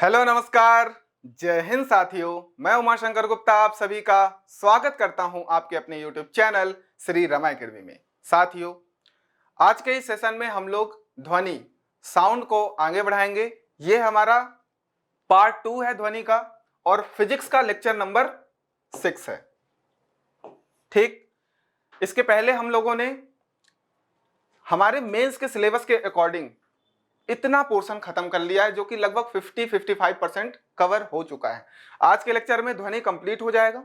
Hello नमस्कार, जय हिंद साथियों। मैं उमाशंकर गुप्ता आप सभी का स्वागत करता हूं आपके अपने YouTube channel Shri Rama academy में। साथियों, आज के इस सेशन में हम लोग ध्वनि साउंड को आगे बढ़ाएंगे। ये हमारा पार्ट 2 है ध्वनि का और फिजिक्स का लेक्चर नंबर 6 है। ठीक, इसके पहले हम लोगों ने हमारे मेंस के सिलेबस के अकॉर्डिंग इतना पोर्शन खत्म कर लिया है जो कि लगभग 50-55% कवर हो चुका है। आज के लेक्चर में ध्वनि कंप्लीट हो जाएगा।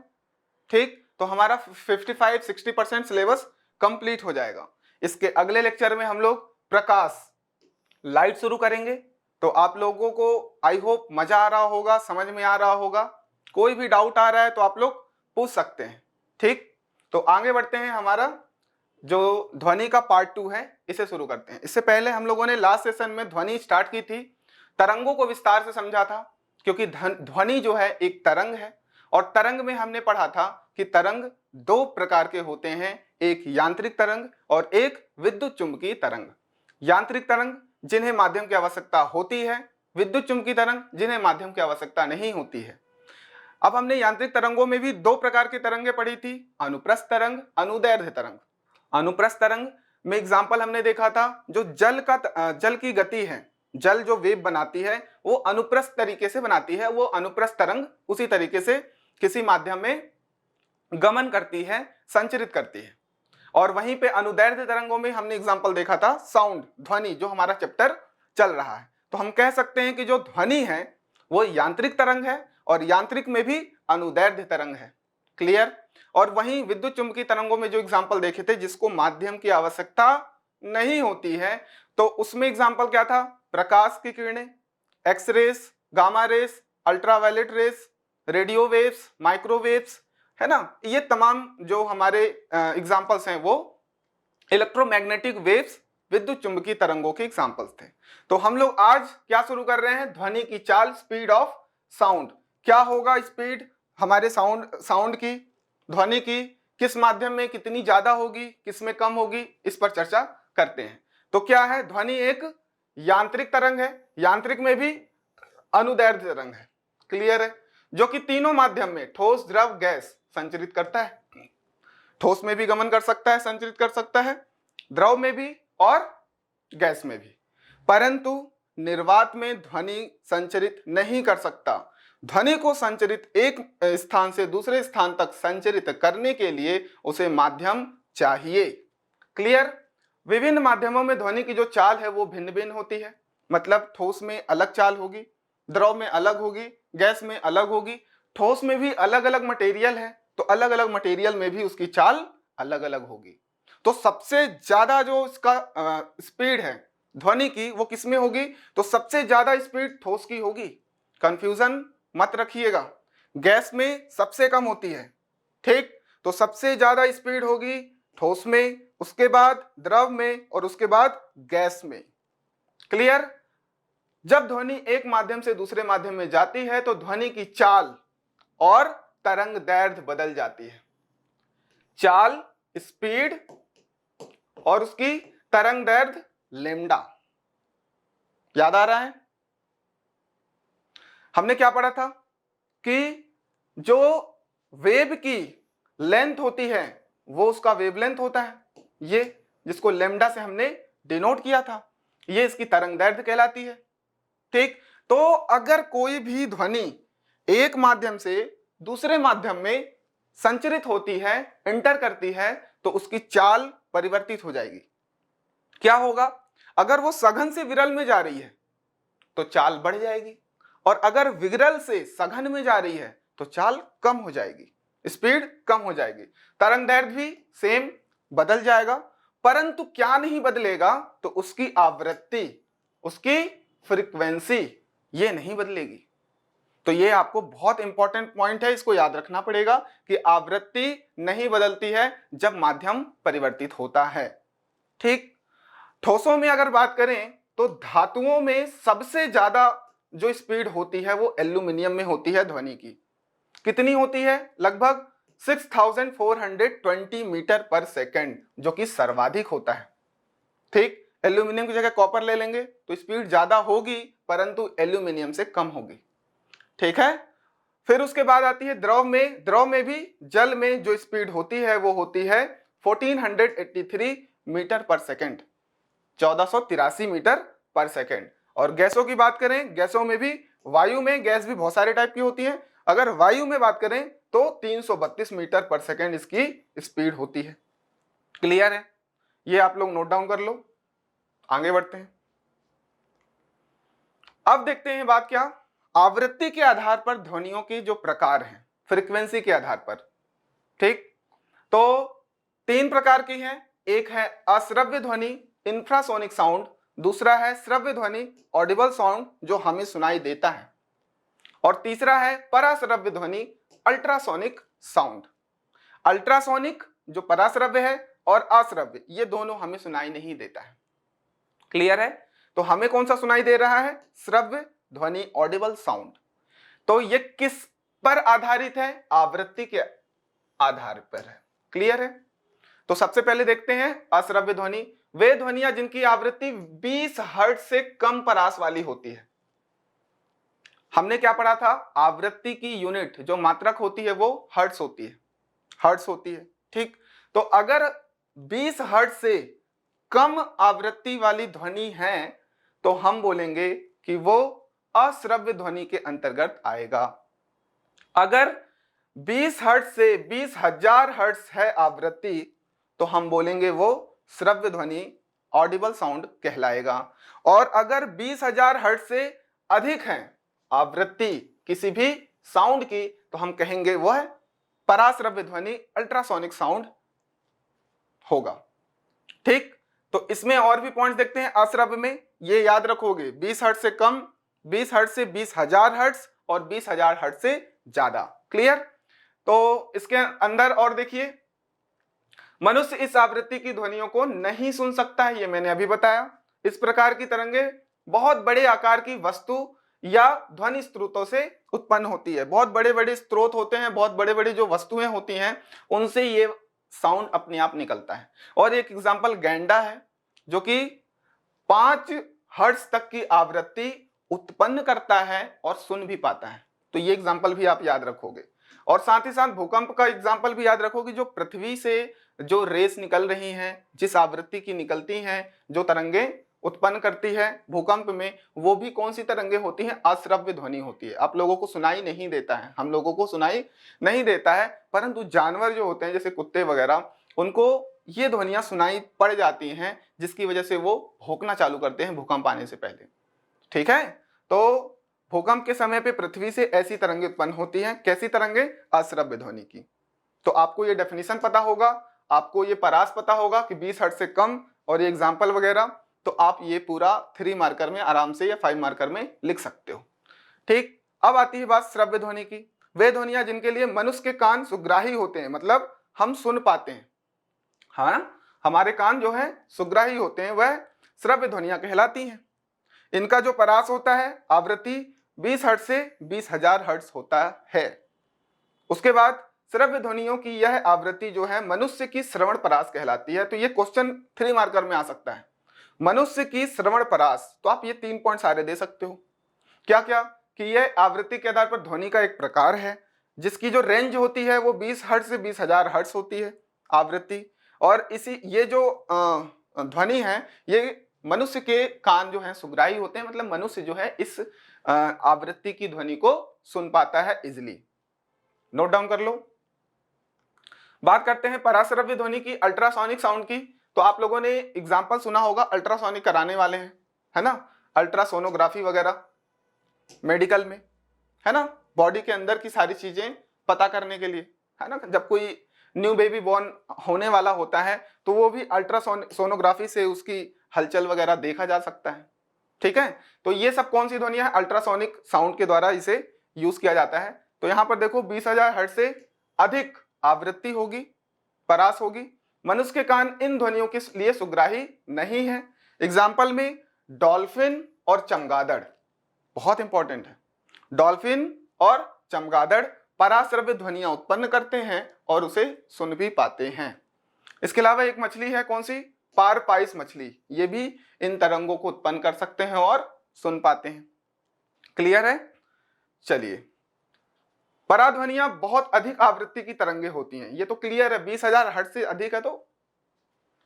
ठीक, तो हमारा 55-60% सिलेबस कंप्लीट हो जाएगा। इसके अगले लेक्चर में हम लोग प्रकाश लाइट शुरू करेंगे। तो आप लोगों को आई होप मजा आ रहा होगा, समझ में आ रहा होगा। कोई भी डाउट आ रहा है तो आप लोग पूछ सकते हैं। ठीक, तो आगे बढ़ते हैं। हमारा जो ध्वनि का पार्ट 2 है इसे शुरू करते हैं। इससे पहले हम लोगों ने लास्ट सेशन में ध्वनि स्टार्ट की थी, तरंगों को विस्तार से समझा था, क्योंकि ध्वनि जो है एक तरंग है और तरंग में हमने पढ़ा था कि तरंग दो प्रकार के होते हैं, एक यांत्रिक तरंग और एक विद्युत चुंबकीय तरंग। यांत्रिक तरंग जिन्हें माध्यम की आवश्यकता होती है, विद्युत चुंबकीय तरंग जिन्हें माध्यम की आवश्यकता नहीं होती है। अब हमने यांत्रिक तरंगों में भी दो प्रकार की तरंगें पढ़ी थी, अनुप्रस्थ तरंग, अनुदैर्ध्य तरंग। अनुप्रस्थ तरंग में एग्जाम्पल हमने देखा था, जो जल की गति है, जल जो वेव बनाती है वो अनुप्रस्थ तरीके से बनाती है, वो अनुप्रस्थ तरंग उसी तरीके से किसी माध्यम में गमन करती है, संचरित करती है। और वहीं पे अनुदैर्ध्य तरंगों में हमने एग्जाम्पल देखा था साउंड, ध्वनि, जो हमारा चैप्टर चल रहा है। तो हम कह सकते हैं कि जो ध्वनि है वो यांत्रिक तरंग है और यांत्रिक में भी अनुदैर्ध्य तरंग है। क्लियर। और वहीं विद्युत चुंबकीय तरंगों में जो एग्जाम्पल देखे थे जिसको माध्यम की आवश्यकता नहीं होती है, तो उसमें एग्जाम्पल क्या था, प्रकाश की किरणें, X-rays, gamma rays, ultraviolet rays, radio waves, microwaves, है ना। ये तमाम जो हमारे एग्जाम्पल्स हैं वो इलेक्ट्रोमैग्नेटिक वेव्स, विद्युत चुंबकीय तरंगों के एग्जाम्पल्स थे। तो हम लोग आज क्या शुरू कर रहे हैं, ध्वनि की चाल, स्पीड ऑफ साउंड। क्या होगा स्पीड हमारे साउंड की, ध्वनि की, किस माध्यम में कितनी ज्यादा होगी, किस में कम होगी, इस पर चर्चा करते हैं। तो क्या है, ध्वनि एक यांत्रिक तरंग है, यांत्रिक में भी अनुदैर्ध्य तरंग है। क्लियर है, जो कि तीनों माध्यम में, ठोस, द्रव, गैस, संचरित करता है। ठोस में भी गमन कर सकता है, संचरित कर सकता है, द्रव में भी और गैस में भी। परंतु निर्वात में ध्वनि संचरित नहीं कर सकता। ध्वनि को संचरित एक स्थान से दूसरे स्थान तक संचरित करने के लिए उसे माध्यम चाहिए। क्लियर। विभिन्न माध्यमों में ध्वनि की जो चाल है वो भिन्न भिन्न होती है। मतलब ठोस में अलग चाल होगी, द्रव में अलग होगी, गैस में अलग होगी। ठोस में भी अलग अलग मटेरियल है तो अलग अलग मटेरियल में भी उसकी चाल अलग अलग होगी। तो सबसे ज्यादा जो इसका स्पीड है ध्वनि की वो किसमें होगी, तो सबसे ज्यादा स्पीड ठोस की होगी। कंफ्यूजन मत रखिएगा, गैस में सबसे कम होती है। ठीक, तो सबसे ज्यादा स्पीड होगी ठोस में, उसके बाद द्रव में और उसके बाद गैस में। क्लियर। जब ध्वनि एक माध्यम से दूसरे माध्यम में जाती है तो ध्वनि की चाल और तरंग दैर्ध्य बदल जाती है। चाल, स्पीड और उसकी तरंग दैर्ध्य लैम्डा। याद आ रहा है, हमने क्या पढ़ा था कि जो वेव की लेंथ होती है वो उसका वेवलेंथ होता है, ये जिसको लैम्डा से हमने डिनोट किया था, ये इसकी तरंग दैर्ध्य कहलाती है। ठीक, तो अगर कोई भी ध्वनि एक माध्यम से दूसरे माध्यम में संचरित होती है, एंटर करती है, तो उसकी चाल परिवर्तित हो जाएगी। क्या होगा, अगर वो सघन से विरल में जा रही है तो चाल बढ़ जाएगी, और अगर विरल से सघन में जा रही है तो चाल कम हो जाएगी, स्पीड कम हो जाएगी। तरंग दैर्ध्य भी सेम बदल जाएगा, परंतु क्या नहीं बदलेगा, तो उसकी आवृत्ति, उसकी फ्रीक्वेंसी ये नहीं बदलेगी। तो ये आपको बहुत इंपॉर्टेंट पॉइंट है, इसको याद रखना पड़ेगा कि आवृत्ति नहीं बदलती है जब माध्यम परिवर्तित होता है। ठीक, ठोसों में अगर बात करें तो धातुओं में सबसे ज्यादा जो स्पीड होती है वो एल्यूमिनियम में होती है ध्वनि की। कितनी होती है, लगभग 6420 मीटर पर सेकेंड, जो कि सर्वाधिक होता है। ठीक, एल्यूमिनियम की जगह कॉपर ले लेंगे तो स्पीड ज्यादा होगी परंतु एल्यूमिनियम से कम होगी। ठीक है। फिर उसके बाद आती है द्रव में। द्रव में भी जल में जो स्पीड होती है वो होती है 1483 मीटर पर सेकेंड, 1483 मीटर पर सेकेंड। और गैसों की बात करें, गैसों में भी, वायु में गैस भी बहुत सारे टाइप की होती है, अगर वायु में बात करें तो 332 मीटर पर सेकेंड इसकी स्पीड होती है। क्लियर है? ये आप लोग नोट डाउन कर लो। आगे बढ़ते हैं। अब देखते हैं बात क्या, आवृत्ति के आधार पर ध्वनियों के जो प्रकार हैं, फ्रीक्वेंसी के आधार पर। ठीक, तो 3 प्रकार की हैं। एक है अश्रव्य ध्वनि, इंफ्रासोनिक साउंड। दूसरा है श्रव्य ध्वनि, ऑडिबल साउंड, जो हमें सुनाई देता है। और तीसरा है पराश्रव्य ध्वनि, अल्ट्रासोनिक साउंड। अल्ट्रासोनिक जो पराश्रव्य है और अश्रव्य, ये दोनों हमें सुनाई नहीं देता है। क्लियर है? तो हमें कौन सा सुनाई दे रहा है? श्रव्य ध्वनि, ऑडिबल साउंड। तो ये किस पर आधारित है? आवृत्ति के आधार पर है। क्लियर है? तो सबसे पहले देखते हैं अश्रव्य ध्वनि। वे ध्वनियां जिनकी आवृत्ति 20 हर्ट्ज से कम परास वाली होती है। हमने क्या पढ़ा था? आवृत्ति की यूनिट जो मात्रक होती है वो हर्ट्ज होती है, हर्ट्ज होती है। ठीक, तो अगर 20 हर्ट्ज से कम आवृत्ति वाली ध्वनि है तो हम बोलेंगे कि वो अश्रव्य ध्वनि के अंतर्गत आएगा। अगर 20 हर्ट्ज से 20,000 हर्ट्ज है आवृत्ति तो हम बोलेंगे वो श्रव्य ध्वनि, ऑडिबल साउंड कहलाएगा। और अगर 20,000 हर्ट्ज से अधिक है आवृत्ति किसी भी साउंड की तो हम कहेंगे वह पराश्रव्य ध्वनि, अल्ट्रासोनिक साउंड होगा। ठीक, तो इसमें और भी पॉइंट्स देखते हैं। अश्रव्य में ये याद रखोगे 20 हर्ट्ज से कम, 20 हर्ट्ज से 20,000 हर्ट्ज और 20,000 हर्ट्ज से ज्यादा। क्लियर? तो इसके अंदर और देखिए, मनुष्य इस आवृत्ति की ध्वनियों को नहीं सुन सकता है, ये मैंने अभी बताया। इस प्रकार की तरंगे बहुत बड़े आकार की वस्तु या ध्वनि स्रोतों से उत्पन्न होती है। बहुत बड़े बड़े स्रोत होते हैं, बहुत बड़े बड़े जो वस्तुएं होती हैं उनसे ये साउंड अपने आप निकलता है। और एक एग्जांपल गैंडा है जो कि 5 हर्ट्ज तक की आवृत्ति उत्पन्न करता है और सुन भी पाता है। तो ये एग्जांपल भी आप याद रखोगे। और साथ ही साथ भूकंप का एग्जांपल भी याद रखोगे। जो पृथ्वी से जो रेस निकल रही हैं, जिस आवृत्ति की निकलती हैं, जो तरंगे उत्पन्न करती है भूकंप में, वो भी कौन सी तरंगे होती हैं? अश्रव्य ध्वनि होती है। आप लोगों को सुनाई नहीं देता है, हम लोगों को सुनाई नहीं देता है, परंतु जानवर जो होते हैं जैसे कुत्ते वगैरह, उनको ये ध्वनियां सुनाई पड़ जाती हैं, जिसकी वजह से वो भौंकना चालू करते हैं भूकंप आने से पहले। ठीक है, तो भूकंप के समय पे पृथ्वी से ऐसी तरंगे उत्पन्न होती हैं। कैसी तरंगे? अश्रव्य ध्वनि की। तो आपको ये डेफिनेशन पता होगा, आपको ये परास पता होगा कि 20 हर्ट्ज से कम, और ये एग्जाम्पल वगैरह, तो आप ये पूरा 3 मार्कर में आराम से या 5 मार्कर में लिख सकते हो। ठीक, अब आती है बात श्रव्य ध्वनि की। वे ध्वनियां जिनके लिए मनुष्य के कान सुग्राही होते हैं, मतलब हम सुन पाते हैं, हाँ, हमारे कान जो है सुग्राही होते हैं, वह श्रव्य ध्वनियां कहलाती हैं। इनका जो परास होता है आवृत्ति 20 हर्ट्ज से 20,000 हर्ट्ज होता है। उसके बाद श्रव्य ध्वनियों की यह आवृत्ति जो है मनुष्य की श्रवण परास कहलाती है। तो ये क्वेश्चन 3 मार्कर में आ सकता है। मनुष्य की श्रवण परास, तो आप ये 3 पॉइंट सारे दे सकते हो। क्या क्या? कि यह आवृत्ति के आधार पर ध्वनि का एक प्रकार है जिसकी जो रेंज होती है वो 20 हर्ट्ज से 20,000 हर्ट्ज होती है आवृत्ति। और इसी ये जो ध्वनि है ये मनुष्य के कान जो है सुग्राही होते हैं, मतलब मनुष्य जो है इस आवृत्ति की ध्वनि को सुन पाता है इजिली। नोट डाउन कर लो। बात करते हैं पराश्रव्य ध्वनि की, अल्ट्रासोनिक साउंड की। तो आप लोगों ने एग्जांपल सुना होगा, अल्ट्रासोनिक कराने वाले हैं, है ना, अल्ट्रासोनोग्राफी वगैरह मेडिकल में, है ना, बॉडी के अंदर की सारी चीजें पता करने के लिए, है ना। जब कोई न्यू बेबी बॉर्न होने वाला होता है तो वो भी अल्ट्रासोनोग्राफी से उसकी हलचल वगैरह देखा जा सकता है। ठीक है, तो ये सब कौन सी ध्वनियां है? अल्ट्रासोनिक साउंड के द्वारा इसे यूज किया जाता है। तो यहां पर देखो 20,000 हर्ट्ज से अधिक आवृत्ति होगी, परास होगी। मनुष्य के कान इन ध्वनियों के लिए सुग्राही नहीं है। एग्जाम्पल में डॉल्फिन और चमगादड़ बहुत इंपॉर्टेंट है। डॉल्फिन और चमगादड़ पराश्रव्य ध्वनियां उत्पन्न करते हैं और उसे सुन भी पाते हैं। इसके अलावा एक मछली है, कौन सी? पारपाइस मछली, ये भी इन तरंगों को उत्पन्न कर सकते हैं और सुन पाते हैं। क्लियर है? चलिए, पराध्वनियां बहुत अधिक आवृत्ति की तरंगे होती हैं, ये तो क्लियर है। 20,000 हर्ट्ज से अधिक है तो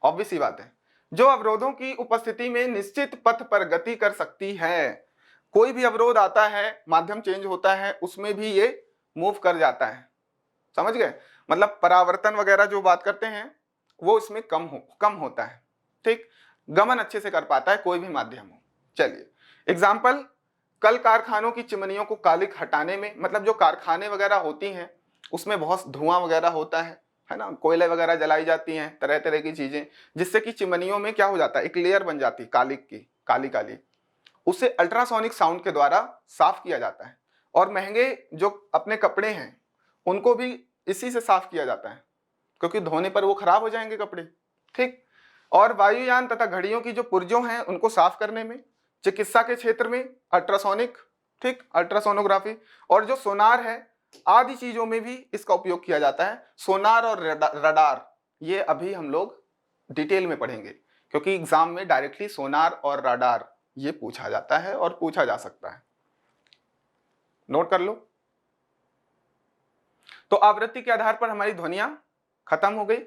ऑब्वियस सी बात है। जो अवरोधों की उपस्थिति में निश्चित पथ पर गति कर सकती है, कोई भी अवरोध आता है, माध्यम चेंज होता है, उसमें भी ये मूव कर जाता है। समझ गए? मतलब परावर्तन वगैरह जो बात करते हैं वो इसमें कम होता है। ठीक, गमन अच्छे से कर पाता है कोई भी माध्यम हो। चलिए एग्जाम्पल, कल कारखानों की चिमनियों को कालिक हटाने में, मतलब जो कारखाने वगैरह होती हैं उसमें बहुत धुआं वगैरह होता है ना, कोयले वगैरह जलाई जाती हैं, तरह तरह की चीजें, जिससे कि चिमनियों में क्या हो जाता है, एक लेयर बन जाती है कालिक की, काली काली, उसे अल्ट्रासोनिक साउंड के द्वारा साफ किया जाता है। और महंगे जो अपने कपड़े हैं उनको भी इसी से साफ किया जाता है, क्योंकि धोने पर वो खराब हो जाएंगे कपड़े। ठीक, और वायुयान तथा घड़ियों की जो पुर्जों हैं उनको साफ करने में, चिकित्सा के क्षेत्र में अल्ट्रासोनिक, ठीक, अल्ट्रासोनोग्राफी, और जो सोनार है आदि चीजों में भी इसका उपयोग किया जाता है। सोनार और रडार ये अभी हम लोग डिटेल में पढ़ेंगे, क्योंकि एग्जाम में डायरेक्टली सोनार और रडार ये पूछा जाता है और पूछा जा सकता है, नोट कर लो। तो आवृत्ति के आधार पर हमारी ध्वनियां खत्म हो गई।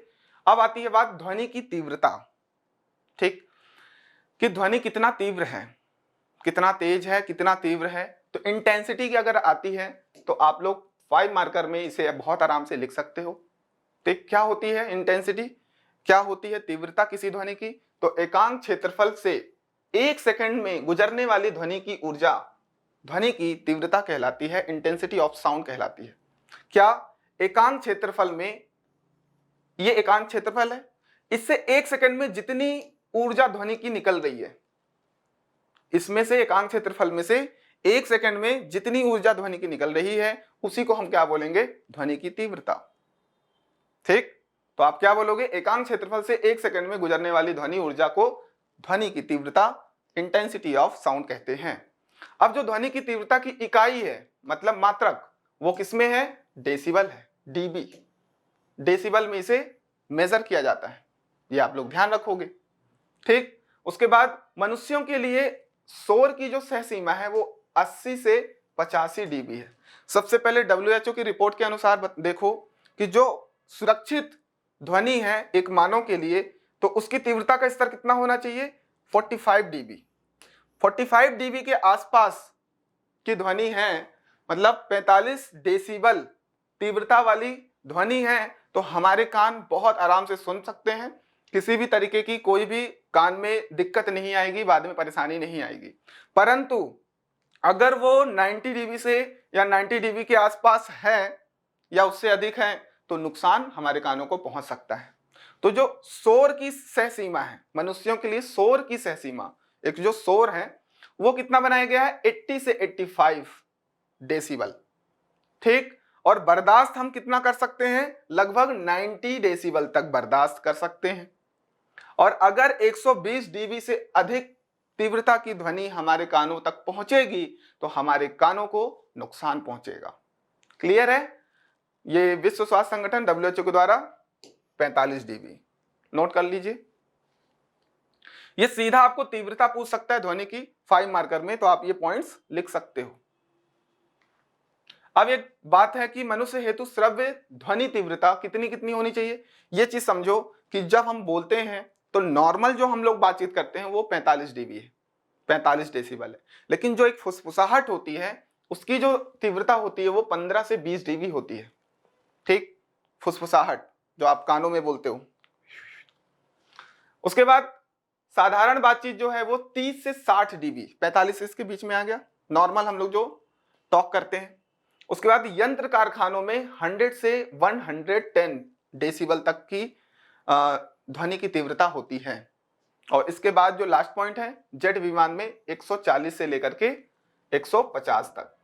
अब आती है बात ध्वनि की तीव्रता। ठीक, कि ध्वनि कितना तीव्र है, कितना तेज है, कितना तीव्र है। तो इंटेंसिटी की अगर आती है तो आप लोग 5 मार्कर में इसे बहुत आराम से लिख सकते हो। ठीक, क्या होती है इंटेंसिटी, क्या होती है तीव्रता किसी ध्वनि की? तो एकांक क्षेत्रफल से 1 सेकंड में गुजरने वाली ध्वनि की ऊर्जा ध्वनि की तीव्रता कहलाती है, इंटेंसिटी ऑफ साउंड कहलाती है। क्या एकांक क्षेत्रफल में, ये एकांक क्षेत्रफल है, इससे 1 सेकंड में जितनी ऊर्जा ध्वनि की निकल रही है, इसमें से एकांक क्षेत्रफल में से 1 सेकंड में जितनी ऊर्जा ध्वनि की निकल रही है उसी को हम क्या बोलेंगे, ध्वनि की तीव्रता। ठीक, तो आप क्या बोलोगे, एकांक क्षेत्रफल से 1 सेकंड में गुजरने वाली ध्वनि ऊर्जा को ध्वनि की तीव्रता, इंटेंसिटी ऑफ साउंड कहते हैं। अब जो ध्वनि की तीव्रता की इकाई है, मतलब मात्रक, वो किसमें है, डेसिबल है, डीबी, डेसिबल में इसे मेजर किया जाता है, ये आप लोग ध्यान रखोगे। ठीक, उसके बाद मनुष्यों के लिए शोर की जो सह सीमा है वो 80 से 85 डीबी है। सबसे पहले WHO की रिपोर्ट के अनुसार देखो कि जो सुरक्षित ध्वनि है एक मानव के लिए, तो उसकी तीव्रता का स्तर कितना होना चाहिए, 45 डीबी। 45 डीबी के आसपास की ध्वनि है, मतलब 45 डेसिबल तीव्रता वाली ध्वनि है, तो हमारे कान बहुत आराम से सुन सकते हैं, किसी भी तरीके की कोई भी कान में दिक्कत नहीं आएगी, बाद में परेशानी नहीं आएगी। परंतु अगर वो 90 डीबी से या 90 डीबी के आसपास है या उससे अधिक है तो नुकसान हमारे कानों को पहुंच सकता है। तो जो शोर की सह सीमा है, मनुष्यों के लिए शोर की सह सीमा, एक जो शोर है वो कितना बनाया गया है, 80 से 85 डेसिबल। ठीक, और बर्दाश्त हम कितना कर सकते हैं, लगभग 90 डेसिबल तक बर्दाश्त कर सकते हैं। और अगर 120 डीबी से अधिक तीव्रता की ध्वनि हमारे कानों तक पहुंचेगी तो हमारे कानों को नुकसान पहुंचेगा। क्लियर है? ये विश्व स्वास्थ्य संगठन WHO के द्वारा 45 डीबी, नोट कर लीजिए। ये सीधा आपको तीव्रता पूछ सकता है ध्वनि की 5 मार्कर में, तो आप ये पॉइंट्स लिख सकते हो। अब एक बात है कि मनुष्य हेतु श्रव्य ध्वनि तीव्रता कितनी कितनी होनी चाहिए। ये चीज समझो कि जब हम बोलते हैं तो नॉर्मल जो हम लोग बातचीत करते हैं वो 45 डीबी है, 45 डेसिबल है, लेकिन जो एक फुसफुसाहट होती है उसकी जो तीव्रता होती है वो 15 से 20 डीबी होती है। ठीक, फुसफुसाहट जो आप कानों में बोलते हो। उसके बाद साधारण बातचीत जो है वो 30 से 60 डीबी, 45 इसके बीच में आ गया, नॉर्मल हम लोग जो टॉक करते हैं। उसके बाद यंत्र कारखानों में 100 से 110 डेसिबल तक की ध्वनि की तीव्रता होती है। और इसके बाद जो लास्ट पॉइंट है, जेट विमान में 140 से लेकर के 150 तक।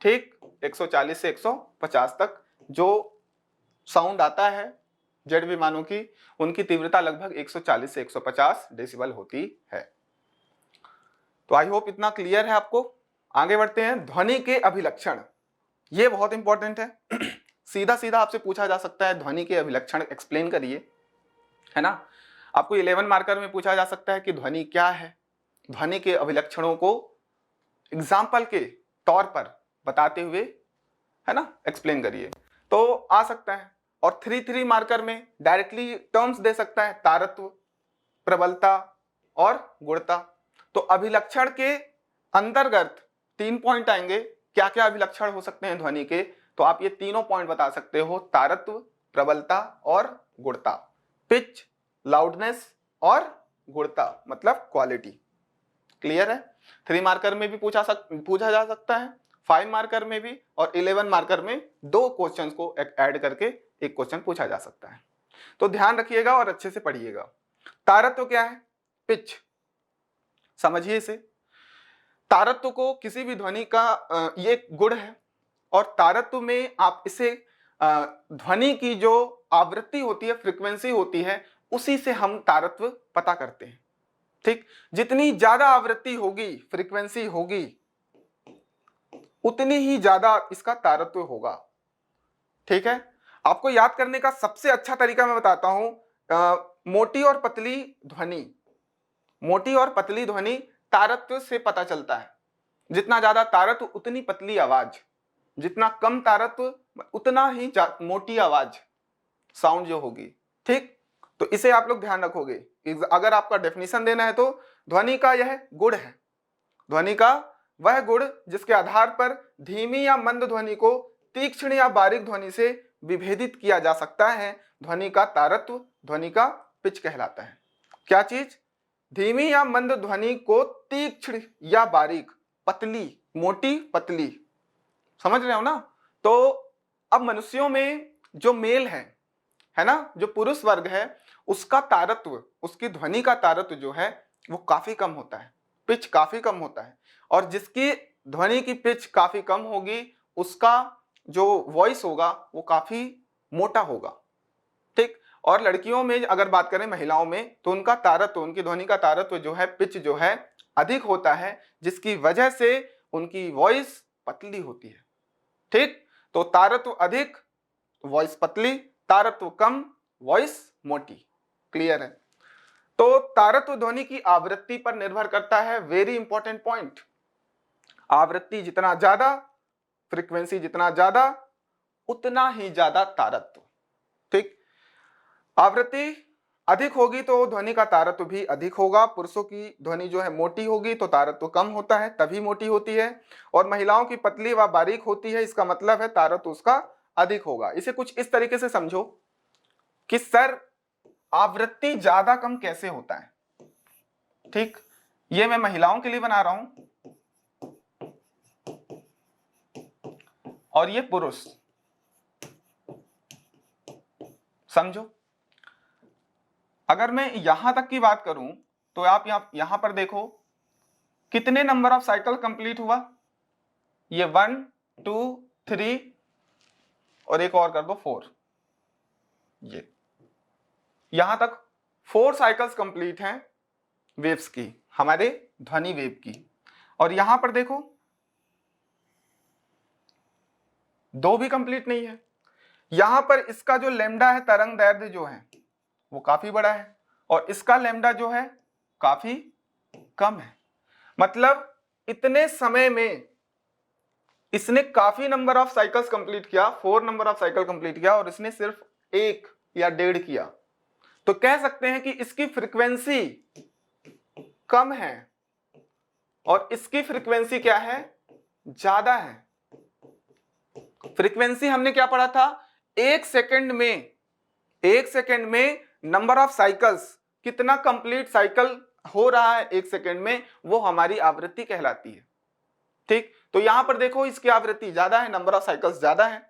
ठीक, 140 से 150 तक जो साउंड आता है जेट विमानों की, उनकी तीव्रता लगभग 140 से 150 डेसिबल होती है। तो आई होप इतना क्लियर है आपको। आगे बढ़ते हैं, ध्वनि के अभिलक्षण, ये बहुत इंपॉर्टेंट है। सीधा सीधा आपसे पूछा जा सकता है ध्वनि के अभिलक्षण एक्सप्लेन करिए, है ना। आपको 11 मार्कर में पूछा जा सकता है कि ध्वनि क्या है। ध्वनि के अभिलक्षणों को एग्जाम्पल के तौर पर बताते हुए, है ना, एक्सप्लेन करिए, तो आ सकता है। और 3-3 मार्कर में डायरेक्टली टर्म्स दे सकता है, तारत्व, प्रबलता और गुणता। तो अभिलक्षण के अंतर्गत 3 पॉइंट आएंगे, क्या क्या अभिलक्षण हो सकते हैं ध्वनि के, तो आप ये तीनों पॉइंट बता सकते हो, तारत्व, प्रबलता और गुणता। पिच, लाउडनेस और गुणता मतलब क्वालिटी। क्लियर है? 3 मार्कर में भी पूछा जा सकता है, 5 मार्कर में भी, और 11 मार्कर में 2 क्वेश्चन को ऐड करके एक क्वेश्चन पूछा जा सकता है। तो ध्यान रखिएगा और अच्छे से पढ़िएगा। तारत्व क्या है? पिच, समझिए इसे। तारत्व को किसी भी ध्वनि का ये गुण है, और तारत्व में आप इसे ध्वनि की जो आवृत्ति होती है, फ्रीक्वेंसी होती है, उसी से हम तारत्व पता करते हैं। ठीक, जितनी ज्यादा आवृत्ति होगी, फ्रीक्वेंसी होगी, उतनी ही ज्यादा इसका तारत्व होगा। ठीक है, आपको याद करने का सबसे अच्छा तरीका मैं बताता हूं, मोटी और पतली ध्वनि, मोटी और पतली ध्वनि तारत्व से पता चलता है। जितना ज्यादा तारत्व उतनी पतली आवाज, जितना कम तारत्व उतना ही मोटी आवाज, साउंड जो होगी। ठीक, तो इसे आप लोग ध्यान रखोगे। अगर आपका डेफिनेशन देना है तो ध्वनि का यह गुण है, ध्वनि का वह गुण जिसके आधार पर धीमी या मंद ध्वनि को तीक्ष्ण या बारीक ध्वनि से विभेदित किया जा सकता है, ध्वनि का तारत्व, ध्वनि का पिच कहलाता है। क्या चीज? धीमी या मंद ध्वनि को तीक्ष्ण या बारीक, पतली, मोटी, पतली, समझ रहे हो ना? तो अब मनुष्यों में जो मेल है ना, जो पुरुष वर्ग है, उसका तारत्व, उसकी ध्वनि का तारत्व जो है वो काफी कम होता है, पिच काफी कम होता है। और जिसकी ध्वनि की पिच काफी कम होगी, उसका जो वॉइस होगा वो काफी मोटा होगा। ठीक, और लड़कियों में अगर बात करें, महिलाओं में, तो उनका तारत्व, उनकी ध्वनि का तारत्व जो है, पिच जो है अधिक होता है, जिसकी वजह से उनकी वॉइस पतली होती है। ठीक, तो तारत्व अधिक, वॉइस पतली, तारत्व कम, वॉइस मोटी। क्लियर है? तो तारत्व ध्वनि की आवृत्ति पर निर्भर करता है। वेरी इंपॉर्टेंट पॉइंट, आवृत्ति जितना ज्यादा, फ्रीक्वेंसी जितना ज्यादा, उतना ही ज्यादा तारत्व। ठीक, आवृत्ति अधिक होगी तो ध्वनि का तारत्व भी अधिक होगा। पुरुषों की ध्वनि जो है मोटी होगी तो तारत्व कम होता है, तभी मोटी होती है, और महिलाओं की पतली व बारीक होती है, इसका मतलब है तारत्व उसका अधिक होगा। इसे कुछ इस तरीके से समझो कि सर आवृत्ति ज्यादा कम कैसे होता है। ठीक, ये मैं महिलाओं के लिए बना रहा हूं और ये पुरुष, समझो। अगर मैं यहां तक की बात करूं तो आप यहां पर देखो कितने नंबर ऑफ साइकिल कंप्लीट हुआ, ये 1 2 3 और एक और कर दो 4, ये यहां तक 4 साइकिल्स कंप्लीट हैं वेव्स की, हमारे ध्वनि वेव की। और यहां पर देखो 2 भी कंप्लीट नहीं है। यहां पर इसका जो लैम्डा है, तरंग दैर्ध्य जो है वो काफी बड़ा है, और इसका लैम्डा जो है काफी कम है। मतलब इतने समय में इसने काफी नंबर ऑफ साइकिल्स कंप्लीट किया, 4 नंबर ऑफ साइकिल कंप्लीट किया, और इसने सिर्फ 1 या 1.5 किया। तो कह सकते हैं कि इसकी फ्रीक्वेंसी कम है और इसकी फ्रीक्वेंसी क्या है, ज्यादा है। फ्रीक्वेंसी हमने क्या पढ़ा था, 1 सेकंड में नंबर ऑफ साइकिल्स, कितना कंप्लीट साइकिल हो रहा है 1 सेकंड में, वो हमारी आवृत्ति कहलाती है। ठीक, तो यहां पर देखो इसकी आवृत्ति ज्यादा है, नंबर ऑफ साइकिल्स ज्यादा है,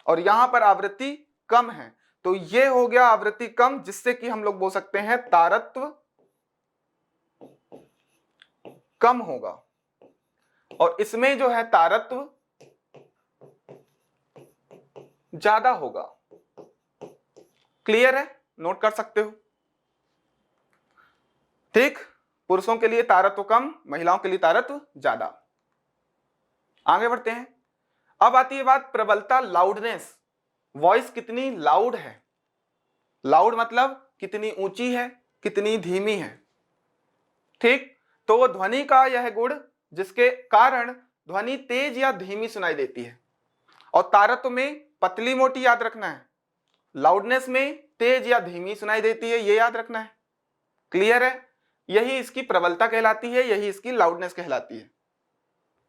और यहां पर आवृत्ति कम है। तो ये हो गया आवृत्ति कम, जिससे कि हम लोग बोल सकते हैं तारत्व कम होगा, और इसमें जो है तारत्व ज्यादा होगा। क्लियर है? नोट कर सकते हो। ठीक, पुरुषों के लिए तारत्व कम, महिलाओं के लिए तारत्व ज्यादा। आगे बढ़ते हैं। अब आती है बात प्रबलता, लाउडनेस, वॉइस कितनी लाउड है। लाउड मतलब कितनी ऊंची है, कितनी धीमी है। ठीक, तो ध्वनि का यह गुण जिसके कारण ध्वनि तेज या धीमी सुनाई देती है, और तारत्व में पतली मोटी याद रखना है, लाउडनेस में तेज या धीमी सुनाई देती है, ये याद रखना है। क्लियर है? यही इसकी प्रबलता कहलाती है, यही इसकी लाउडनेस कहलाती है।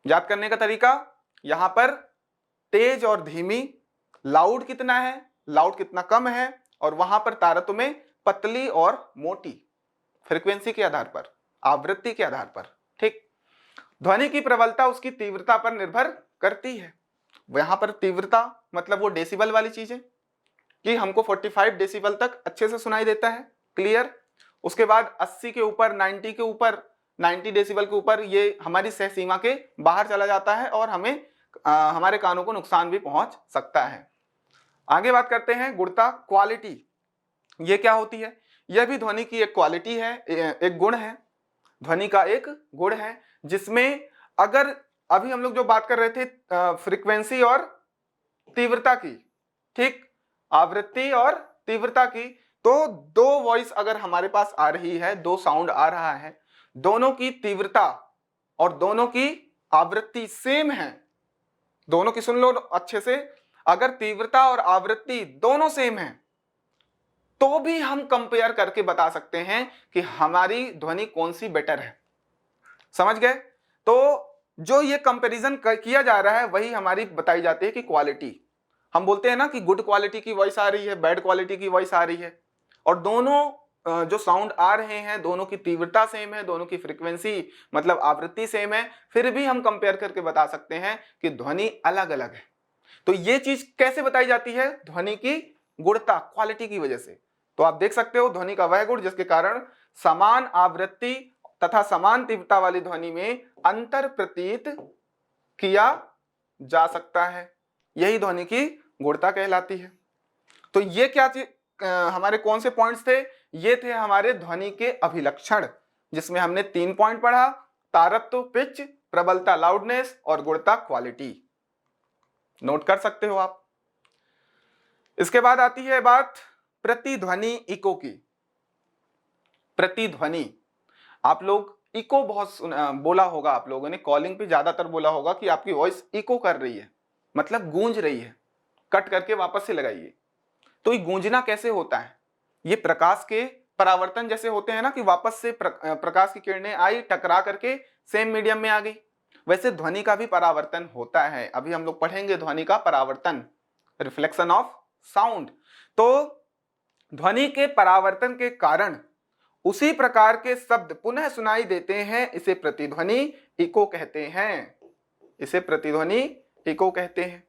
याद करने का तरीका, यहां पर तेज और धीमी, लाउड कितना है, लाउड कितना कम है, और वहां पर तारत्व में पतली और मोटी, फ्रीक्वेंसी के आधार पर, आवृत्ति के आधार पर। ठीक, ध्वनि की प्रबलता उसकी तीव्रता पर निर्भर करती है। यहां पर तीव्रता मतलब वो डेसिबल वाली चीज है कि हमको 45 डेसिबल तक अच्छे से सुनाई देता है। क्लियर? उसके बाद 80 के ऊपर, 90 के ऊपर, 90 डेसिबल के ऊपर ये हमारी सह सीमा के बाहर चला जाता है और हमें हमारे कानों को नुकसान भी पहुंच सकता है। आगे बात करते हैं गुणता, क्वालिटी। ये क्या होती है? यह भी ध्वनि की एक क्वालिटी है, एक गुण है, ध्वनि का एक गुण है, जिसमें अगर अभी हम लोग जो बात कर रहे थे फ्रीक्वेंसी और तीव्रता की, ठीक, आवृत्ति और तीव्रता की, तो दो वॉइस अगर हमारे पास आ रही है, दो साउंड आ रहा है, दोनों की तीव्रता और दोनों की आवृत्ति सेम है, दोनों की सुन लो अच्छे से, अगर तीव्रता और आवृत्ति दोनों सेम है तो भी हम कंपेयर करके बता सकते हैं कि हमारी ध्वनि कौन सी बेटर है। समझ गए? तो जो ये कंपैरिजन किया जा रहा है वही हमारी बताई जाती है कि क्वालिटी। हम बोलते हैं ना कि गुड क्वालिटी की वॉइस आ रही है, बैड क्वालिटी की वॉइस आ रही है, और दोनों जो साउंड आ रहे हैं दोनों की तीव्रता सेम है, दोनों की फ्रीक्वेंसी मतलब आवृत्ति सेम है, फिर भी हम कंपेयर करके बता सकते हैं कि ध्वनि अलग अलग है। तो ये चीज कैसे बताई जाती है? ध्वनि की गुणता, क्वालिटी की वजह से। तो आप देख सकते हो ध्वनि का वह गुण जिसके कारण समान आवृत्ति तथा समान तीव्रता वाली ध्वनि में अंतर प्रतीत किया जा सकता है, यही ध्वनि की गुणता कहलाती है। तो ये क्या चीज, हमारे कौन से पॉइंट्स थे? ये थे हमारे ध्वनि के अभिलक्षण, जिसमें हमने 3 पॉइंट पढ़ा, तारत्व पिच, प्रबलता लाउडनेस और गुणता क्वालिटी। नोट कर सकते हो आप। इसके बाद आती है बात प्रतिध्वनि इको की। प्रतिध्वनि, आप लोग इको बहुत बोला होगा, आप लोगों ने कॉलिंग पे ज्यादातर बोला होगा कि आपकी वॉइस इको कर रही है, मतलब गूंज रही है। कट करके वापस से लगाइए। तो ये गूंजना कैसे होता है? ये प्रकाश के परावर्तन जैसे होते हैं ना, कि वापस से प्रकाश की किरणें आई, टकरा करके सेम मीडियम में आ गई, वैसे ध्वनि का भी परावर्तन होता है। अभी हम लोग पढ़ेंगे ध्वनि का परावर्तन, रिफ्लेक्शन ऑफ साउंड। तो ध्वनि के परावर्तन के कारण उसी प्रकार के शब्द पुनः सुनाई देते हैं, इसे प्रतिध्वनि इको कहते हैं। इसे प्रतिध्वनि इको कहते हैं।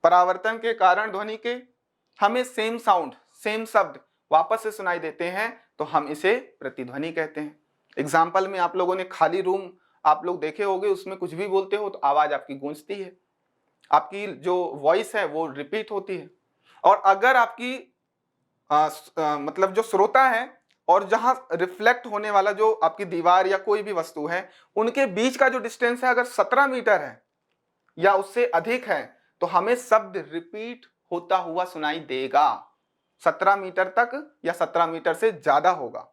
परावर्तन के कारण ध्वनि के हमें सेम साउंड, सेम शब्द वापस से सुनाई देते हैं, तो हम इसे प्रतिध्वनि कहते हैं। एग्जाम्पल में आप लोगों ने खाली रूम आप लोग देखे होंगे, उसमें कुछ भी बोलते हो तो आवाज आपकी गूंजती है, आपकी जो वॉइस है वो रिपीट होती है। और अगर आपकी मतलब जो श्रोता है और जहां रिफ्लेक्ट होने वाला जो आपकी दीवार या कोई भी वस्तु है, उनके बीच का जो डिस्टेंस है अगर 17 मीटर है या उससे अधिक है, तो हमें शब्द रिपीट होता हुआ सुनाई देगा। 17 मीटर तक या 17 मीटर से ज्यादा होगा।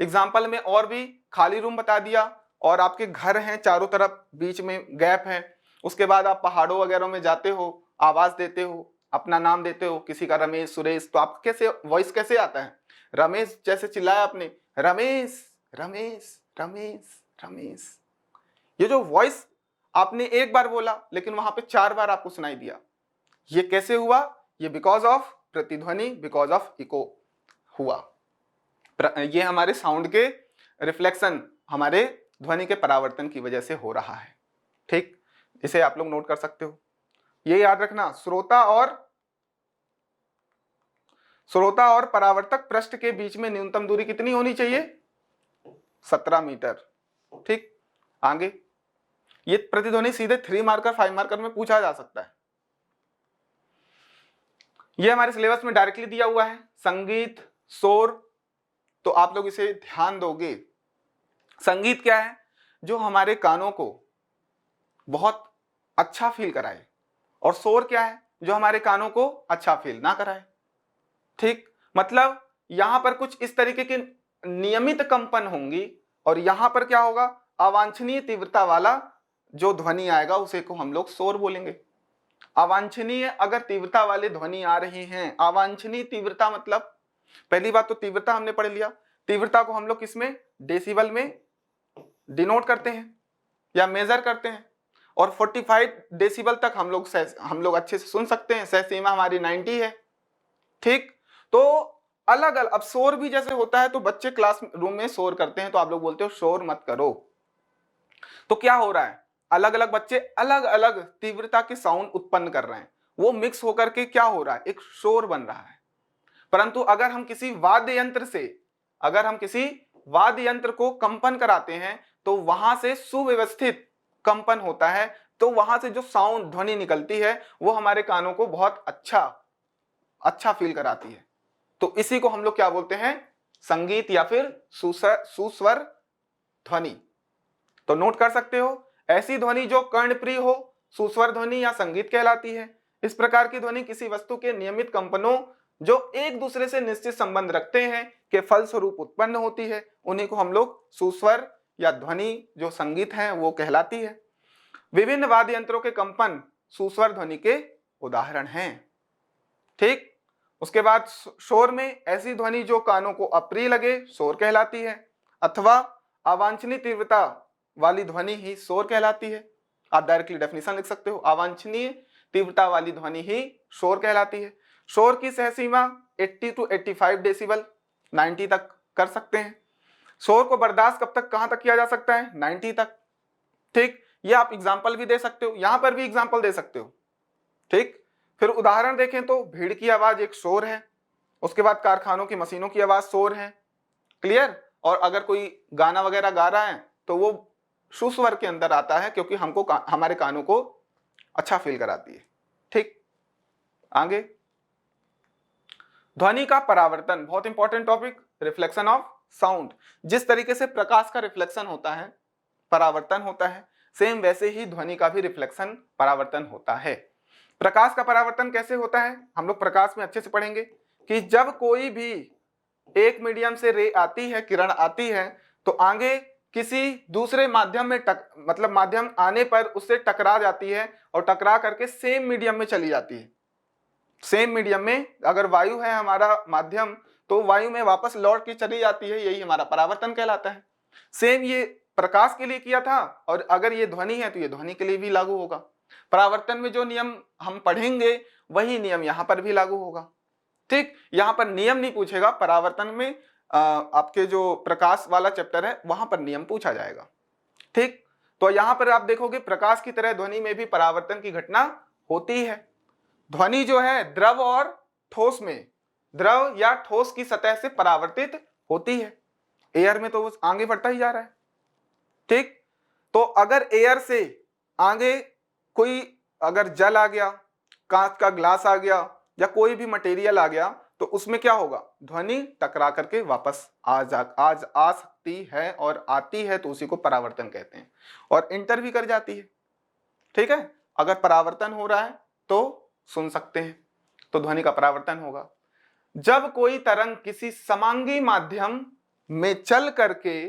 एग्जाम्पल में और भी खाली रूम बता दिया, और आपके घर हैं चारों तरफ, बीच में गैप है, उसके बाद आप पहाड़ों वगैरह में जाते हो, आवाज देते हो, अपना नाम देते हो, किसी का रमेश, सुरेश, तो आप कैसे वॉइस कैसे आता है? रमेश जैसे चिल्लाया आपने, रमेश रमेश रमेश रमेश, ये जो वॉइस आपने एक बार बोला लेकिन वहां पे 4 बार आपको सुनाई दिया, ये कैसे हुआ? ये बिकॉज ऑफ प्रतिध्वनि, बिकॉज ऑफ इको हुआ। ये हमारे साउंड के रिफ्लेक्शन, हमारे ध्वनि के परावर्तन की वजह से हो रहा है। ठीक, इसे आप लोग नोट कर सकते हो। ये याद रखना, श्रोता और परावर्तक पृष्ठ के बीच में न्यूनतम दूरी कितनी होनी चाहिए? 17 मीटर। ठीक, आगे ये प्रतिध्वनि सीधे 3 मार्कर 5 मार्कर में पूछा जा सकता है। ये हमारे सिलेबस में डायरेक्टली दिया हुआ है। संगीत, शोर, तो आप लोग इसे ध्यान दोगे। संगीत क्या है? जो हमारे कानों को बहुत अच्छा फील कराए, और शोर क्या है? जो हमारे कानों को अच्छा फील ना कराए। ठीक, मतलब यहां पर कुछ इस तरीके की नियमित कंपन होंगी, और यहां पर क्या होगा? अवांछनीय तीव्रता वाला जो ध्वनि आएगा उसे को हम लोग शोर बोलेंगे। अवांछनीय अगर तीव्रता वाले ध्वनि आ रही हैं, अवांछनीय तीव्रता मतलब पहली बात तो तीव्रता हमने पढ़ लिया, तीव्रता को हम लोग किसमें, डेसिबल में डिनोट करते हैं या मेजर करते हैं, और 45 डेसिबल तक हम लोग अच्छे से सुन सकते हैं, सह सीमा हमारी 90 है। ठीक, तो अलग अलग, अब शोर भी जैसे होता है तो बच्चे क्लास रूम में शोर करते हैं तो आप लोग बोलते हो शोर मत करो, तो क्या हो रहा है, अलग अलग बच्चे अलग अलग तीव्रता के साउंड उत्पन्न कर रहे हैं, वो मिक्स होकर के क्या हो रहा है, एक शोर बन रहा है। परंतु अगर हम किसी वाद्य यंत्र को कंपन कराते हैं तो वहां से सुव्यवस्थित कंपन होता है, तो वहां से जो साउंड ध्वनि निकलती है वो हमारे कानों को बहुत अच्छा फील कराती है। तो इसी को हम लोग क्या बोलते हैं, संगीत या फिर सुस्वर ध्वनि। तो नोट कर सकते हो, ऐसी ध्वनि जो कर्णप्रिय हो सुस्वर ध्वनि या संगीत कहलाती है। इस प्रकार की ध्वनि किसी वस्तु के नियमित कंपनों जो एक दूसरे से निश्चित संबंध रखते हैं के फलस्वरूप उत्पन्न होती है, उन्हीं को हम लोग सुस्वर या ध्वनि जो संगीत है वो कहलाती है। विभिन्न वाद्य यंत्रों के कंपन सुस्वर ध्वनि के उदाहरण हैं। ठीक, उसके बाद शोर में ऐसी ध्वनि जो कानों को अप्रिय लगे शोर कहलाती है, अथवा अवांछनीय तीव्रता वाली ध्वनि ही शोर कहलाती है। आप डायरेक्टली डेफिनेशन लिख सकते हो, अवांछनीय तीव्रता वाली ध्वनि ही शोर कहलाती है। शोर की सह सीमा 80 to 85 डेसिबल 90 तक कर सकते हैं। शोर को बर्दाश्त कब तक कहां तक किया जा सकता है, 90 तक। ठीक, ये आप एग्जाम्पल भी दे सकते हो, यहां पर भी एग्जाम्पल दे सकते हो। ठीक, फिर उदाहरण देखें तो भीड़ की आवाज एक शोर है, उसके बाद कारखानों की मशीनों की आवाज शोर है। क्लियर, और अगर कोई गाना वगैरह गा रहा है तो वो सुस्वर के अंदर आता है क्योंकि हमारे कानों को अच्छा फील कराती है। ठीक, आगे ध्वनि का परावर्तन, बहुत important topic, reflection of sound. जिस तरीके से प्रकाश का रिफ्लेक्शन होता है, परावर्तन होता है, सेम वैसे ही ध्वनि का भी रिफ्लेक्शन परावर्तन होता है। प्रकाश का परावर्तन कैसे होता है, हम लोग प्रकाश में अच्छे से पढ़ेंगे कि जब कोई भी एक मीडियम से रे आती है, किरण आती है, तो आगे किसी दूसरे माध्यम में मतलब माध्यम आने पर उससे टकरा जाती है और टकरा करके सेम मीडियम में चली जाती है। सेम मीडियम में अगर वायु है हमारा माध्यम तो वायु में वापस लौट के चली जाती है, यही हमारा परावर्तन कहलाता है। सेम ये प्रकाश के लिए किया था, और अगर ये ध्वनि है तो ये ध्वनि के लिए भी लागू होगा। परावर्तन में जो नियम हम पढ़ेंगे वही नियम यहां पर भी लागू होगा। ठीक, यहां पर नियम नहीं पूछेगा, परावर्तन में आपके जो प्रकाश वाला चैप्टर है वहां पर नियम पूछा जाएगा। ठीक, तो यहां पर आप देखोगे प्रकाश की तरह ध्वनि में भी परावर्तन की घटना होती है। ध्वनि जो है द्रव और ठोस में, द्रव या ठोस की सतह से परावर्तित होती है। एयर में तो वो आगे बढ़ता ही जा रहा है। ठीक, तो अगर एयर से आगे कोई अगर जल आ गया, कांच का ग्लास आ गया या कोई भी मटेरियल आ गया तो उसमें क्या होगा, ध्वनि टकरा करके वापस आ सकती है और आती है, तो उसी को परावर्तन कहते हैं, और इंटर भी कर जाती है। ठीक है, अगर परावर्तन हो रहा है तो सुन सकते हैं, तो ध्वनि का परावर्तन होगा। जब कोई तरंग किसी समांगी माध्यम में चल करके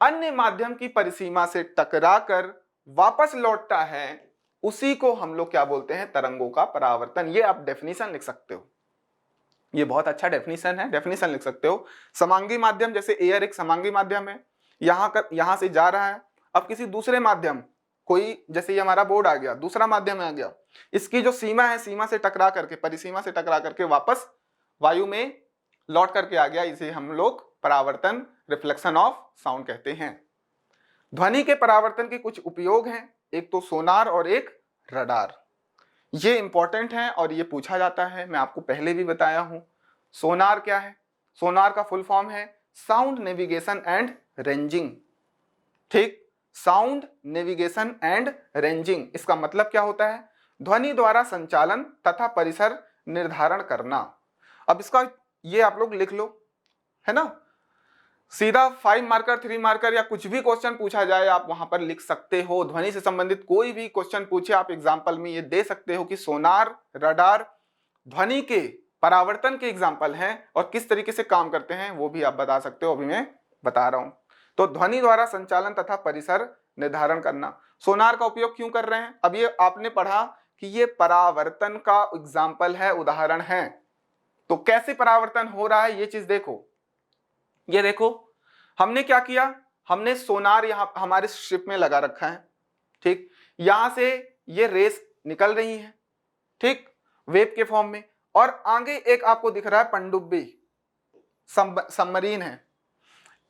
अन्य माध्यम की परिसीमा से टकराकर वापस लौटता है, उसी को हम लोग क्या बोलते हैं, तरंगों का परावर्तन। ये आप डेफिनेशन लिख सकते हो, ये बहुत अच्छा डेफिनेशन है, डेफिनेशन लिख सकते हो। समांगी माध्यम, जैसे एयर एक समांगी माध्यम है, यहां से जा रहा है, अब किसी दूसरे माध्यम, कोई जैसे ये हमारा बोर्ड आ गया, दूसरा माध्यम आ गया, इसकी जो सीमा है, सीमा से टकरा करके, परिसीमा से टकरा करके वापस वायु में लौट करके आ गया, इसे हम लोग परावर्तन, रिफ्लेक्शन ऑफ साउंड कहते हैं। ध्वनि के परावर्तन के कुछ उपयोग हैं, एक तो सोनार और एक रडार। ये इंपॉर्टेंट है और ये पूछा जाता है, मैं आपको पहले भी बताया हूं। सोनार क्या है, सोनार का फुल फॉर्म है साउंड नेविगेशन एंड रेंजिंग। ठीक, साउंड नेविगेशन एंड रेंजिंग, इसका मतलब क्या होता है, ध्वनि द्वारा संचालन तथा परिसर निर्धारण करना। अब इसका ये आप लोग लिख लो, है ना, सीधा 5 मार्कर 3 मार्कर या कुछ भी क्वेश्चन पूछा जाए आप वहां पर लिख सकते हो। ध्वनि से संबंधित कोई भी क्वेश्चन पूछे आप एग्जाम्पल में ये दे सकते हो कि सोनार, रडार ध्वनि के परावर्तन के एग्जाम्पल हैं और किस तरीके से काम करते हैं वो भी आप बता सकते हो, अभी मैं बता रहा हूं। तो ध्वनि द्वारा संचालन तथा परिसर निर्धारण करना। सोनार का उपयोग क्यों कर रहे हैं? अब ये आपने पढ़ा कि ये परावर्तन का एग्जाम्पल है, उदाहरण है। तो कैसे परावर्तन हो रहा है ये चीज देखो। ये देखो हमने क्या किया, हमने सोनार यहां हमारे शिप में लगा रखा है, ठीक। यहां से ये रेस निकल रही है, ठीक, वेव के फॉर्म में। और आगे एक आपको दिख रहा है पनडुब्बी, सबमरीन है।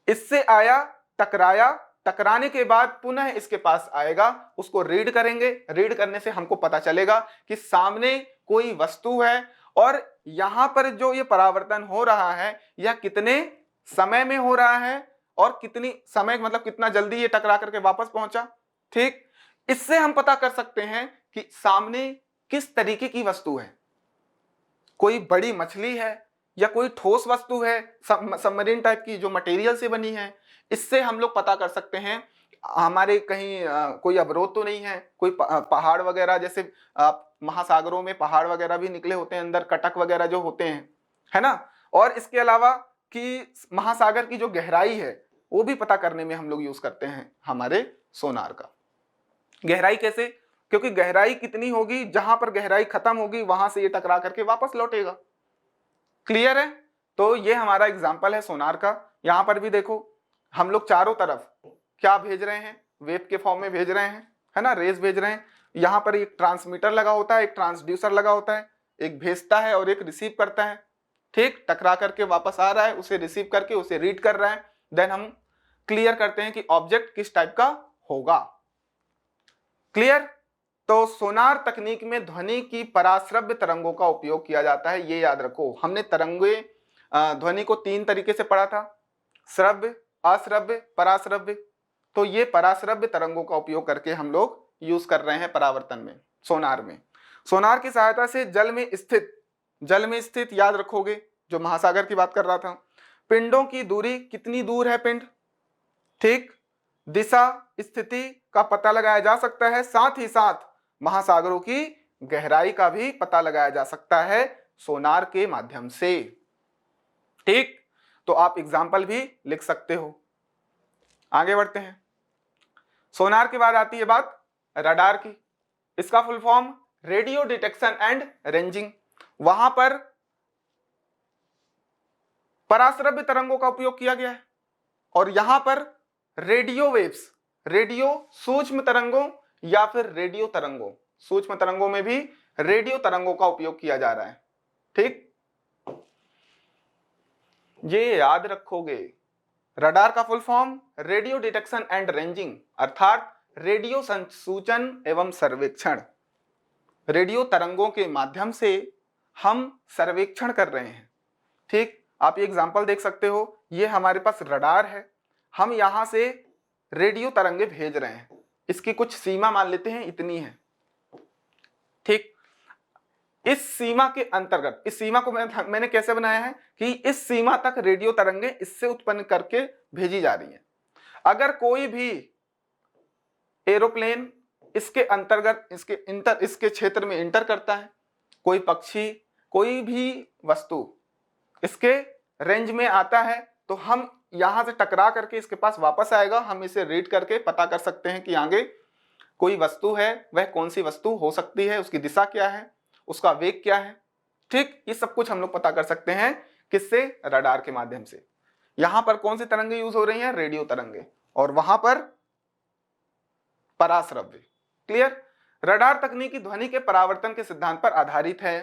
इससे आया, टकराया, टकराने के बाद पुनः इसके पास आएगा, उसको रीड करेंगे। रीड करने से हमको पता चलेगा कि सामने कोई वस्तु है और यहां पर जो ये परावर्तन हो रहा है यह कितने समय में हो रहा है और कितनी समय मतलब कितना जल्दी ये टकरा करके वापस पहुंचा, ठीक। इससे हम पता कर सकते हैं कि सामने किस तरीके की वस्तु है, कोई बड़ी मछली है या कोई ठोस वस्तु है सबमरीन टाइप की जो मटेरियल से बनी है। इससे हम लोग पता कर सकते हैं हमारे कहीं कोई अवरोध तो नहीं है, कोई पहाड़ वगैरह, जैसे महासागरों में पहाड़ वगैरह भी निकले होते हैं अंदर, कटक वगैरह जो होते हैं, है ना। और इसके अलावा कि महासागर की जो गहराई है वो भी पता करने में हम लोग यूज करते हैं हमारे सोनार का। गहराई कैसे? क्योंकि गहराई कितनी होगी, जहां पर गहराई खत्म होगी वहां से ये टकरा करके वापस लौटेगा। क्लियर है? तो ये हमारा एग्जाम्पल है सोनार का। यहां पर भी देखो हम लोग चारों तरफ क्या भेज रहे हैं, वेव के फॉर्म में भेज रहे हैं, है ना, रेस भेज रहे हैं। यहां पर एक ट्रांसमीटर लगा होता है, एक ट्रांसड्यूसर लगा होता है, एक भेजता है और एक रिसीव करता है, ठीक। टकरा करके वापस आ रहा है, उसे रिसीव करके उसे रीड कर रहा है। देन हम क्लियर करते हैं कि ऑब्जेक्ट किस टाइप का होगा। क्लियर? तो सोनार तकनीक में ध्वनि की पराश्रव्य तरंगों का उपयोग किया जाता है, ये याद रखो। हमने तरंगे ध्वनि को 3 तरीके से पढ़ा था, श्रव्य, अश्रव्य, पराश्रव्य। तो ये पराश्रव्य तरंगों का उपयोग करके हम लोग यूज कर रहे हैं परावर्तन में, सोनार में। सोनार की सहायता से जल में स्थित याद रखोगे, जो महासागर की बात कर रहा था। पिंडों की दूरी, कितनी दूर है पिंड, ठीक, दिशा, स्थिति का पता लगाया जा सकता है। साथ ही साथ महासागरों की गहराई का भी पता लगाया जा सकता है सोनार के माध्यम से, ठीक। तो आप एग्जाम्पल भी लिख सकते हो। आगे बढ़ते हैं। सोनार के बाद आती है बात रडार की। इसका full form radio detection and ranging. वहां पर पराश्रव्य तरंगों का उपयोग किया गया है और यहां पर रेडियो वेव्स, रेडियो सूक्ष्म तरंगों या फिर रेडियो तरंगों, सूक्ष्म तरंगों में भी रेडियो तरंगों का उपयोग किया जा रहा है, ठीक। ये याद रखोगे, रडार का full form radio detection and ranging, अर्थात रेडियो संसूचन एवं सर्वेक्षण। रेडियो तरंगों के माध्यम से हम सर्वेक्षण कर रहे हैं, ठीक। आप ये एग्जांपल देख सकते हो, ये हमारे पास रडार है, हम यहां से रेडियो तरंगे भेज रहे हैं। इसकी कुछ सीमा मान लेते हैं इतनी है, ठीक। इस सीमा के अंतर्गत, इस सीमा को मैंने कैसे बनाया है कि इस सीमा तक रेडियो तरंगे इससे उत्पन्न करके भेजी जा रही हैं। अगर कोई भी एरोप्लेन इसके अंतर्गत, इसके क्षेत्र में इंटर करता है, कोई पक्षी, कोई भी वस्तु इसके रेंज में आता है, तो हम यहां से टकरा करके इसके पास वापस आएगा। हम इसे रीड करके पता कर सकते हैं कि आगे कोई वस्तु है, वह कौन सी वस्तु हो सकती है, उसकी दिशा क्या है, उसका वेग क्या है, ठीक। ये सब कुछ हम लोग पता कर सकते हैं किससे? रडार के माध्यम से। यहां पर कौन सी तरंगे यूज हो रही हैं? रेडियो तरंगे, और वहां पर पराश्रव्य। क्लियर? रडार तकनीकी ध्वनि के परावर्तन के सिद्धांत पर आधारित है।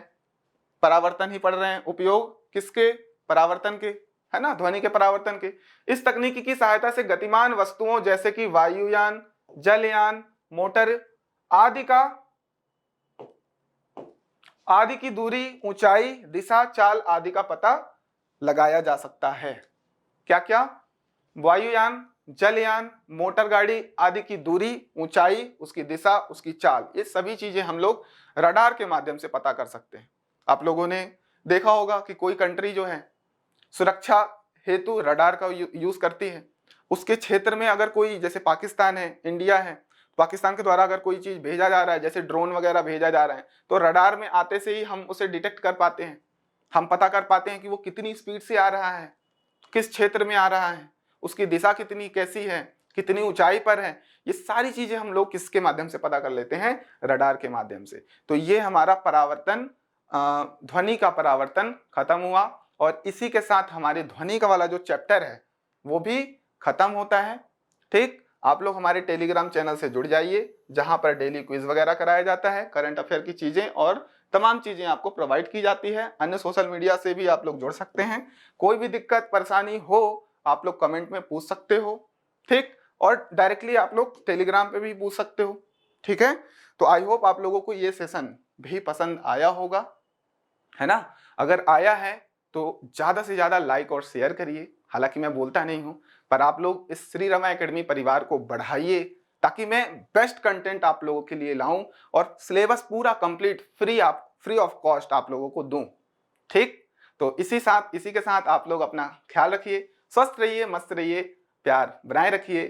परावर्तन ही पढ़ रहे हैं, उपयोग किसके? परावर्तन के, है ना, ध्वनि के परावर्तन के। इस तकनीकी की सहायता से गतिमान वस्तुओं जैसे कि वायुयान, जलयान, मोटर आदि की दूरी, ऊंचाई, दिशा, चाल आदि का पता लगाया जा सकता है। क्या क्या? वायुयान, जलयान, मोटर गाड़ी आदि की दूरी, ऊंचाई, उसकी दिशा, उसकी चाल, ये सभी चीजें हम लोग रडार के माध्यम से पता कर सकते हैं। आप लोगों ने देखा होगा कि कोई कंट्री जो है सुरक्षा हेतु रडार का यूज करती है। उसके क्षेत्र में अगर कोई, जैसे पाकिस्तान है, इंडिया है, पाकिस्तान के द्वारा अगर कोई चीज भेजा जा रहा है, जैसे ड्रोन वगैरह भेजा जा रहा है, तो रडार में आते से ही हम उसे डिटेक्ट कर पाते हैं। हम पता कर पाते हैं कि वो कितनी स्पीड से आ रहा है, किस क्षेत्र में आ रहा है, उसकी दिशा कितनी कैसी है, कितनी ऊंचाई पर है, ये सारी चीजें हम लोग किसके माध्यम से पता कर लेते हैं, रडार के माध्यम से। तो ये हमारा परावर्तन, ध्वनि का परावर्तन खत्म हुआ और इसी के साथ हमारे ध्वनि का वाला जो चैप्टर है वो भी खत्म होता है। ठीक, आप लोग हमारे टेलीग्राम चैनल से जुड़ जाइए, जहां पर डेली क्विज वगैरह कराया जाता है, करंट अफेयर की चीजें और तमाम चीजें आपको प्रोवाइड की जाती है। अन्य सोशल मीडिया से भी आप लोग जुड़ सकते हैं। कोई भी दिक्कत परेशानी हो आप लोग कमेंट में पूछ सकते हो। ठीक, और डायरेक्टली आप लोग टेलीग्राम पे भी पूछ सकते हो। ठीक है, तो आई होप आप लोगों को ये सेशन भी पसंद आया होगा, है ना। अगर आया है तो ज्यादा से ज्यादा लाइक और शेयर करिए। हालांकि मैं बोलता नहीं हूं, पर आप लोग इस श्री रमा एकेडमी परिवार को बढ़ाइए ताकि मैं बेस्ट कंटेंट आप लोगों के लिए लाऊं और सिलेबस पूरा कंप्लीट फ्री ऑफ कॉस्ट आप लोगों को दूं। ठीक, तो इसी के साथ आप लोग अपना ख्याल रखिए, स्वस्थ रहिए, मस्त रहिए, प्यार बनाए रखिए।